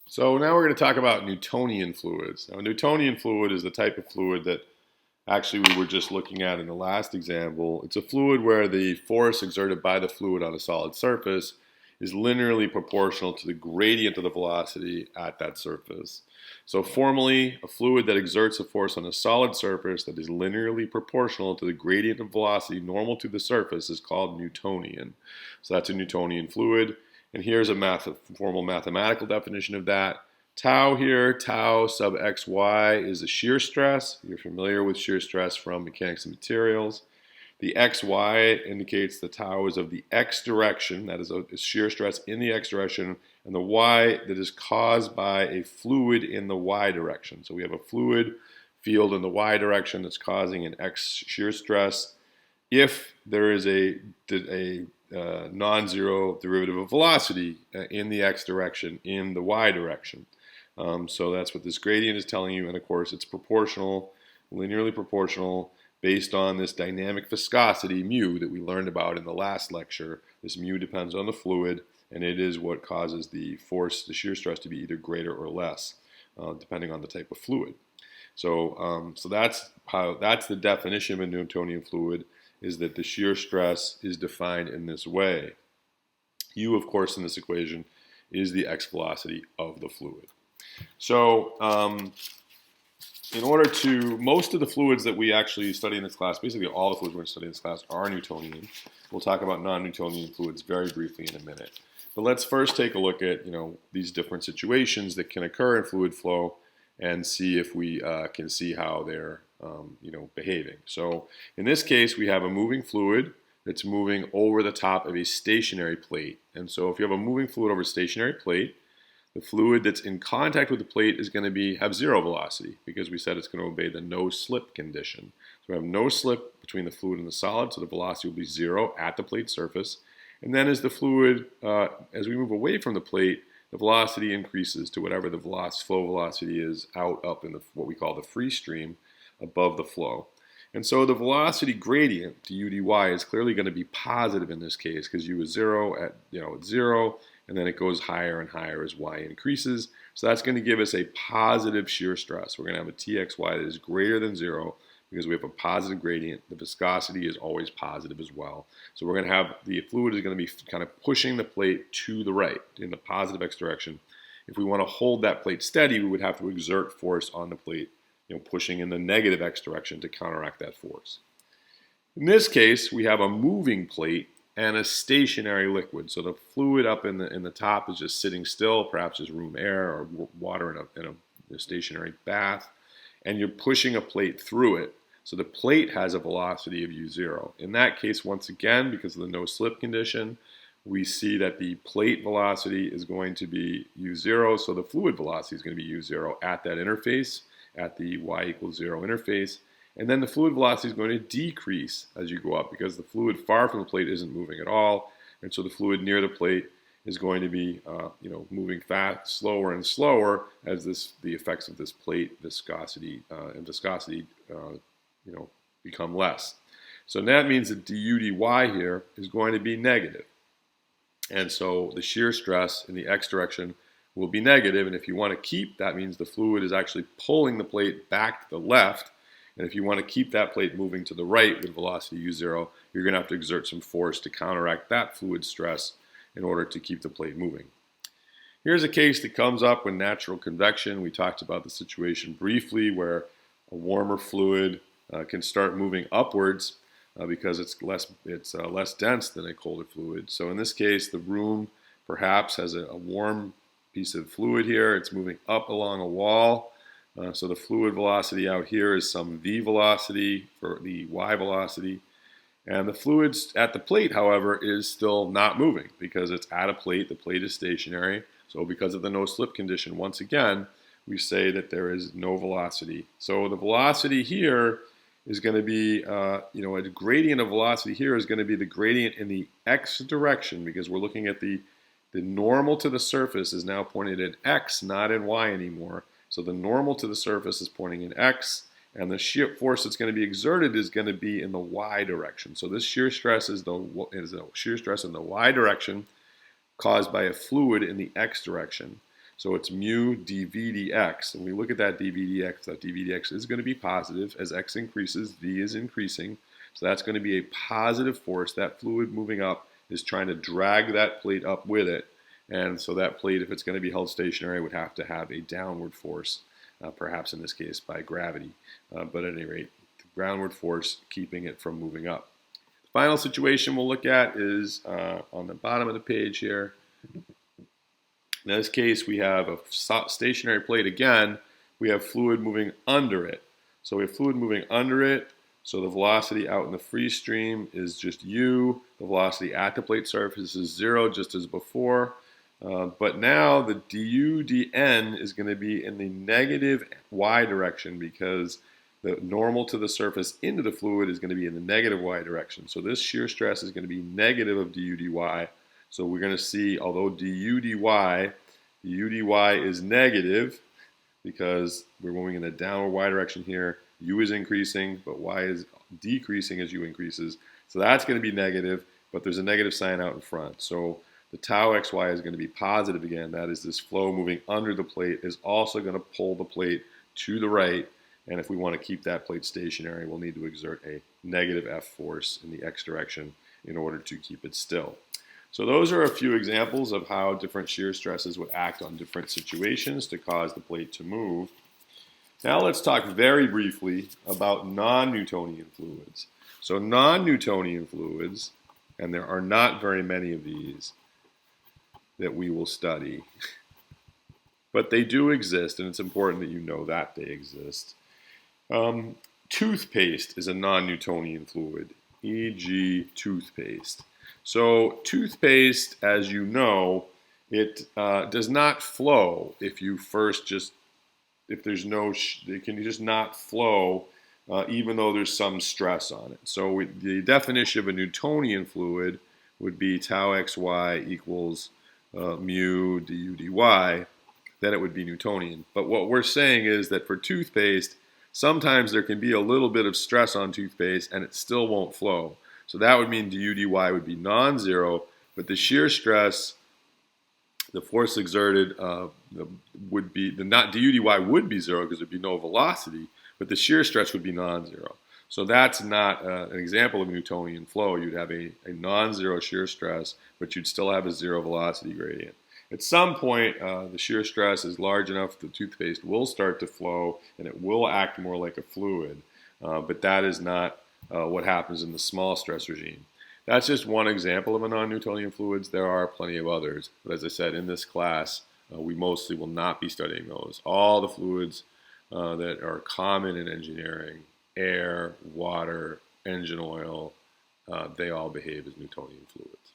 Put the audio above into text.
So now we're going to talk about Newtonian fluids. Now, a Newtonian fluid is the type of fluid that actually we were just looking at in the last example. It's a fluid where the force exerted by the fluid on a solid surface is linearly proportional to the gradient of the velocity at that surface. So formally, a fluid that exerts a force on a solid surface that is linearly proportional to the gradient of velocity normal to the surface is called Newtonian. So that's a Newtonian fluid. And here's a formal mathematical definition of that. Tau here, tau sub xy is the shear stress. You're familiar with shear stress from mechanics of materials. The xy indicates the tau is of the x direction, that is a shear stress in the x direction, and the y that is caused by a fluid in the y direction. So we have a fluid field in the y direction that's causing an x shear stress if there is a non-zero derivative of velocity in the x direction in the y direction. So that's what this gradient is telling you, and of course it's proportional, linearly proportional, based on this dynamic viscosity, mu, that we learned about in the last lecture. This mu depends on the fluid, and it is what causes the force, the shear stress, to be either greater or less, depending on the type of fluid. So that's the definition of a Newtonian fluid, is that the shear stress is defined in this way. U, of course, in this equation is the x velocity of the fluid. So in order to, most of the fluids that we actually study in this class, basically all the fluids we're going to study in this class are Newtonian. We'll talk about non-Newtonian fluids very briefly in a minute. But let's first take a look at these different situations that can occur in fluid flow and see if we can see how they're behaving. So in this case, we have a moving fluid that's moving over the top of a stationary plate. And so if you have a moving fluid over a stationary plate, the fluid that's in contact with the plate is going to have zero velocity, because we said it's going to obey the no slip condition. So we have no slip between the fluid and the solid, so the velocity will be zero at the plate surface. And then as the fluid, as we move away from the plate, the velocity increases to whatever the flow velocity is out up in what we call the free stream above the flow. And so the velocity gradient, du dy, is clearly going to be positive in this case, because u is zero at zero, and then it goes higher and higher as y increases. So that's going to give us a positive shear stress. We're going to have a Txy that is greater than zero because we have a positive gradient. The viscosity is always positive as well. So we're going to have, the fluid is going to be kind of pushing the plate to the right in the positive x direction. If we want to hold that plate steady, we would have to exert force on the plate, pushing in the negative x direction to counteract that force. In this case, we have a moving plate and a stationary liquid. So the fluid up in the top is just sitting still, perhaps just room air or water in a stationary bath, and you're pushing a plate through it. So the plate has a velocity of u0. In that case, once again, because of the no slip condition, we see that the plate velocity is going to be u0, so the fluid velocity is going to be u0 at that interface, at the y equals 0 interface. And then the fluid velocity is going to decrease as you go up, because the fluid far from the plate isn't moving at all. And so the fluid near the plate is going to be moving slower and slower as the effects of this plate viscosity become less. So that means that du dy here is going to be negative. And so the shear stress in the x direction will be negative. And if you want to keep, that means the fluid is actually pulling the plate back to the left. And if you want to keep that plate moving to the right with velocity u0, you're going to have to exert some force to counteract that fluid stress in order to keep the plate moving. Here's a case that comes up with natural convection. We talked about the situation briefly where a warmer fluid can start moving upwards because it's less dense than a colder fluid. So in this case, the room perhaps has a warm piece of fluid here. It's moving up along a wall. So the fluid velocity out here is some v velocity for the y velocity. And the fluid at the plate, however, is still not moving because it's at a plate. The plate is stationary. So because of the no slip condition, once again, we say that there is no velocity. So the velocity here is going to be, a gradient of velocity here is going to be the gradient in the x direction, because we're looking at the normal to the surface is now pointed at x, not in y anymore. So the normal to the surface is pointing in x, and the shear force that's going to be exerted is going to be in the y direction. So this shear stress is the shear stress in the y direction caused by a fluid in the x direction. So it's mu dv dx. And we look at that dv dx is going to be positive. As x increases, v is increasing. So that's going to be a positive force. That fluid moving up is trying to drag that plate up with it. And so that plate, if it's going to be held stationary, would have to have a downward force, perhaps in this case by gravity. But at any rate, the downward force keeping it from moving up. The final situation we'll look at is on the bottom of the page here. In this case, we have a stationary plate again. We have fluid moving under it. So we have fluid moving under it. So the velocity out in the free stream is just u. The velocity at the plate surface is 0, just as before. But now the du dn is going to be in the negative y direction because the normal to the surface into the fluid is going to be in the negative y direction. So this shear stress is going to be negative of du dy. So we're going to see, although du dy is negative because we're moving in the downward y direction here. U is increasing, but y is decreasing as u increases. So that's going to be negative, but there's a negative sign out in front. So the tau xy is going to be positive again. That is, this flow moving under the plate is also going to pull the plate to the right. And if we want to keep that plate stationary, we'll need to exert a negative F force in the x direction in order to keep it still. So those are a few examples of how different shear stresses would act on different situations to cause the plate to move. Now let's talk very briefly about non-Newtonian fluids. So non-Newtonian fluids, and there are not very many of these that we will study, but they do exist, and it's important that you know that they exist. Toothpaste is a non-Newtonian fluid, e.g. toothpaste. So toothpaste, as you know, it does not flow if you first if there's no, it can just not flow even though there's some stress on it. So the definition of a Newtonian fluid would be tau xy equals mu du dy, then it would be Newtonian. But what we're saying is that for toothpaste, sometimes there can be a little bit of stress on toothpaste and it still won't flow. So that would mean du dy would be non-zero, but the shear stress, the force exerted would be, not du dy would be 0 because there'd be no velocity, but the shear stress would be non-zero. So that's not an example of Newtonian flow. You'd have a non-zero shear stress, but you'd still have a 0 velocity gradient. At some point, the shear stress is large enough the toothpaste will start to flow and it will act more like a fluid, but that is not what happens in the small stress regime. That's just one example of a non-Newtonian fluids. There are plenty of others, but as I said, in this class, we mostly will not be studying those. All the fluids that are common in engineering, air, water, engine oil, they all behave as Newtonian fluids.